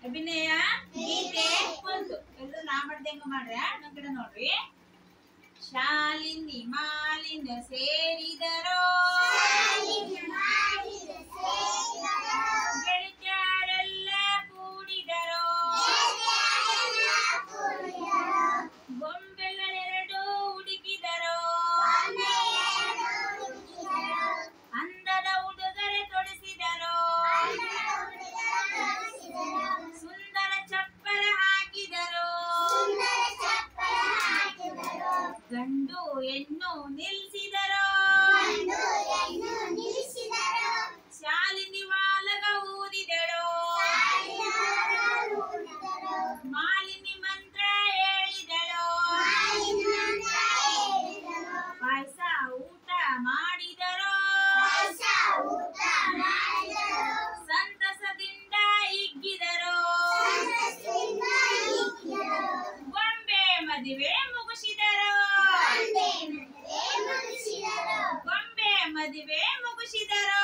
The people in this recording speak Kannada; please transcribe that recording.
ಅಭಿನಯ ಗೀತೆ ಒಂದು ಎಲ್ಲರೂ ನಾ ಮಾಡ್ದಂಗ ಮಾಡ್ರ ನನ್ ಕಡೆ ನೋಡ್ರಿ. ಶಾಲಿನಿ ಮಾಲಿನ್ಯ ಸೇರಿದರೋ ಗೆಳತಿಯರೆಲ್ಲ ಕೂಡಿದರೋ ಗೊಂಬೆಗಳೆರಡು ಹುಡುಕಿದರೋ ಅಂದದ ಉಡುಗೊರೆ ತೊಡಿಸಿದರೋ ಸುಂದರ ಚಪ್ಪರ ಹಾಕಿದರೋ ಗಂಡು ಹೆಣ್ಣು ನಿಲ್ಲಿಸಿದರೋ ಶಾಲಿನಿ ವಾಲಗ ಊದಿದಳು ಮಾಲಿನಿ ಮಂತ್ರ ಹೇಳಿದಳು ಪಾಯಸ ಊಟ ಮಾಡಿದರೋ ಸಂತಸದಿಂದ ಹಿಗ್ಗಿದರೋ ಗೊಂಬೆ ಮದುವೆ ಮುಗಿಸಿದರೋ ಗೊಂಬೆ ಮದುವೆ ಮುಗಿಸಿದರೋ